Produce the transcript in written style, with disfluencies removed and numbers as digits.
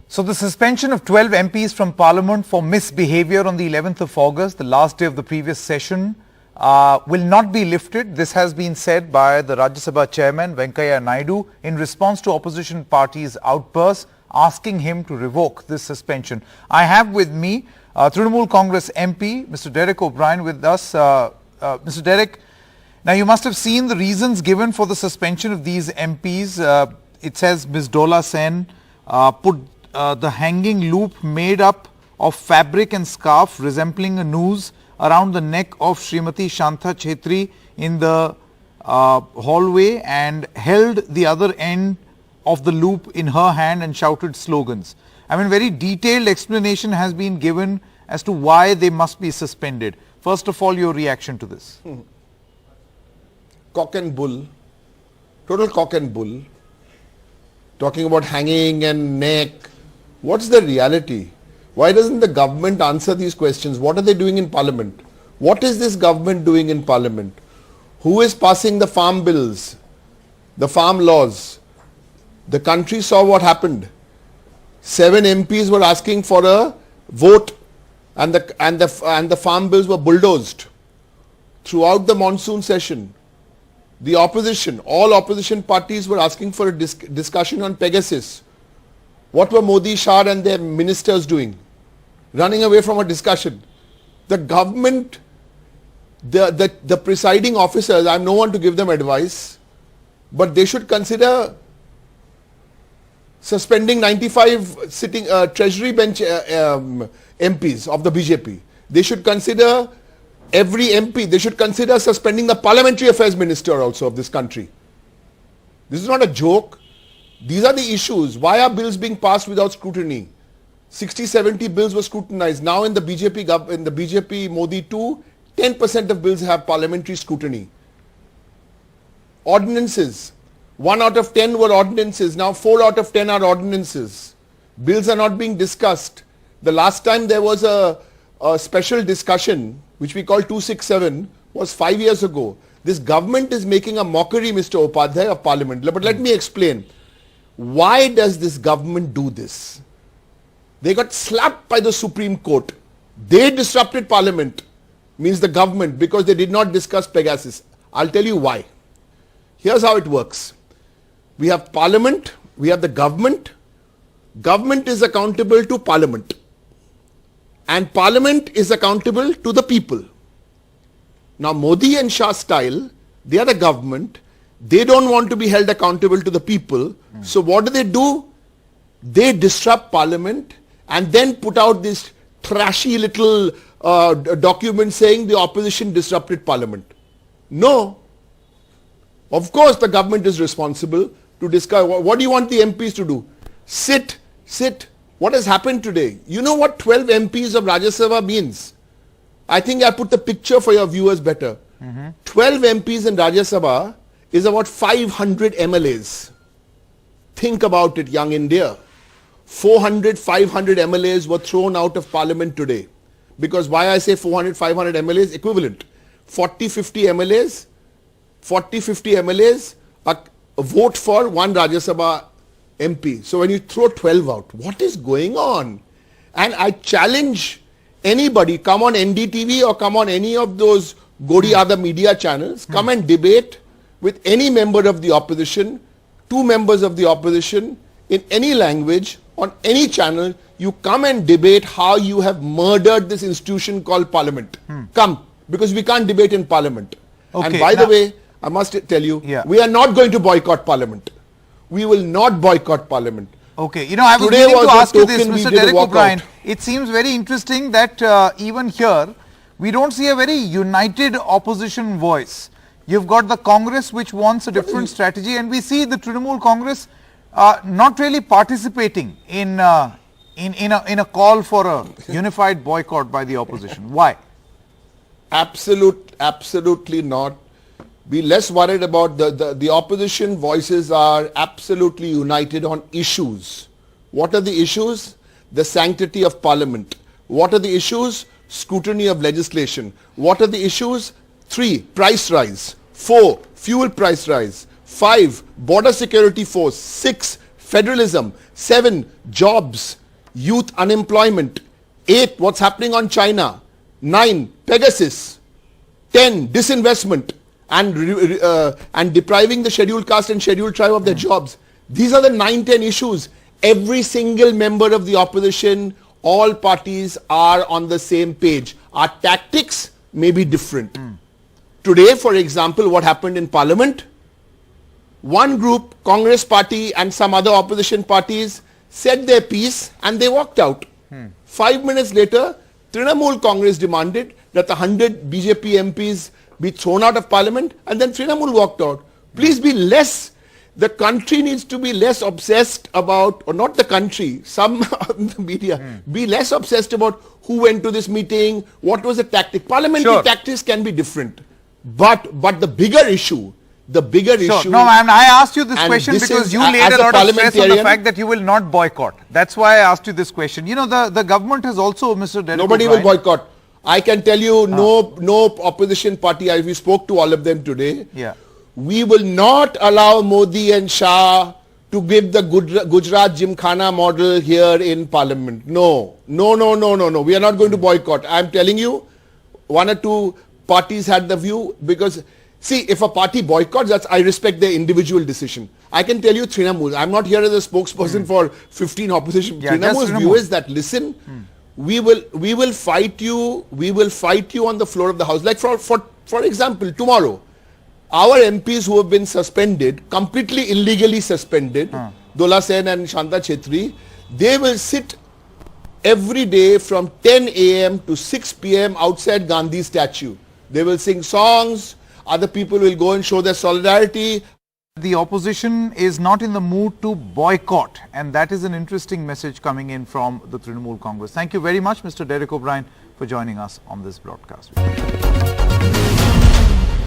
So the suspension of 12 MPs from Parliament for misbehaviour on the 11th of August, the last day of the previous session, will not be lifted. This has been said by the Rajya Sabha chairman Venkaiah Naidu in response to opposition parties' outbursts asking him to revoke this suspension. I have with me Trinamool Congress MP, Mr. Derek O'Brien with us. Mr. Derek, now you must have seen the reasons given for the suspension of these MPs. It says Ms. Dola Sen put the hanging loop made up of fabric and scarf resembling a noose around the neck of Srimati Shanta Chhetri in the hallway and held the other end of the loop in her hand and shouted slogans. I mean, very detailed explanation has been given as to why they must be suspended. First of all, your reaction to this. Cock and bull, total cock and bull, talking about hanging and neck. What's the reality? Why doesn't the government answer these questions? What are they doing in Parliament? What is this government doing in Parliament? Who is passing the farm bills, the farm laws? The country saw what happened. 7 MPs were asking for a vote and the farm bills were bulldozed. Throughout the monsoon session, the opposition, all opposition parties were asking for a discussion on Pegasus. What were Modi, Shah and their ministers doing? Running away from a discussion. The government, the presiding officers, I am no one to give them advice, but they should consider suspending 95 sitting treasury bench MPs of the BJP. They should consider every MP, they should consider suspending the parliamentary affairs minister also of this country. This is not a joke. These are the issues. Why are bills being passed without scrutiny? 60-70 bills were scrutinized. Now in the BJP Modi 2, 10% of bills have parliamentary scrutiny. Ordinances. 1 out of 10 were ordinances. Now 4 out of 10 are ordinances. Bills are not being discussed. The last time there was a special discussion, which we call 267, was 5 years ago. This government is making a mockery, Mr. Upadhyay, of Parliament. But let me explain. Why does this government do this? They got slapped by the Supreme Court. They disrupted Parliament, means the government, because they did not discuss Pegasus. I'll tell you why. Here's how it works. We have Parliament, we have the government. Government is accountable to Parliament. And Parliament is accountable to the people. Now Modi and Shah style, they are the government. They don't want to be held accountable to the people. So what do? They disrupt Parliament and then put out this trashy little document saying the opposition disrupted Parliament. No. Of course the government is responsible to discuss. What do you want the MPs to do? Sit. What has happened today? You know what 12 MPs of Rajya Sabha means? I think I put the picture for your viewers better. 12 MPs in Rajya Sabha is about 500 MLAs. Think about it, young India. 400, 500 MLAs were thrown out of Parliament today. Because why I say 400, 500 MLAs? Equivalent. 40, 50 MLAs vote for one Rajya Sabha MP. So when you throw 12 out, what is going on? And I challenge anybody, come on NDTV or come on any of those Godi other media channels, come and debate with any member of the opposition, 2 members of the opposition, in any language, on any channel. You come and debate how you have murdered this institution called Parliament. Come, because we can't debate in Parliament. Okay, and by the way, I must tell you, we are not going to boycott Parliament. We will not boycott Parliament. Okay, you know, I was meaning to ask you this, Mr. Derek O'Brien. It seems very interesting that even here, we don't see a very united opposition voice. You've got the Congress which wants a different strategy, and we see the Trinamool Congress not really participating in a call for a unified boycott by the opposition. Why? Absolutely not. Be less worried about the opposition voices are absolutely united on issues. What are the issues? The sanctity of Parliament. What are the issues? Scrutiny of legislation. What are the issues? 3, price rise. 4, fuel price rise. 5, border security force. 6, federalism. 7, jobs, youth unemployment. 8, what's happening on China. 9, Pegasus. 10, disinvestment and depriving the scheduled caste and scheduled tribe of their jobs. These are the 9-10 issues. Every single member of the opposition, all parties are on the same page. Our tactics may be different. Today, for example, what happened in Parliament? One group, Congress party and some other opposition parties said their piece and they walked out. 5 minutes later, Trinamool Congress demanded that the 100 BJP MPs be thrown out of Parliament, and then Trinamool walked out. Please be less, the country needs to be less obsessed about, or not the country, some of the media, be less obsessed about who went to this meeting, what was the tactic. Parliamentary tactics can be different. But the bigger issue, issue. No, and I asked you this question because you laid a lot of stress on the fact that you will not boycott. That's why I asked you this question. You know, the government has also, Mr. Derek Nobody will boycott. I can tell you, no opposition party. We spoke to all of them today. Yeah. We will not allow Modi and Shah to give the Gujarat Gymkhana model here in Parliament. No. We are not going to boycott. I am telling you, 1 or 2 parties had the view, because see, if a party boycotts, I respect their individual decision. I can tell you Trinamool. I'm not here as a spokesperson for 15 opposition. Trinamool's view is that, listen, we will fight you. We will fight you on the floor of the House. Like for example, tomorrow, our MPs who have been suspended, completely illegally suspended, Dola Sen and Shanta Chetri, they will sit every day from 10 a.m. to 6 p.m. outside Gandhi statue. They will sing songs. Other people will go and show their solidarity. The opposition is not in the mood to boycott, and that is an interesting message coming in from the Trinamool Congress. Thank you very much, Mr. Derek O'Brien, for joining us on this broadcast.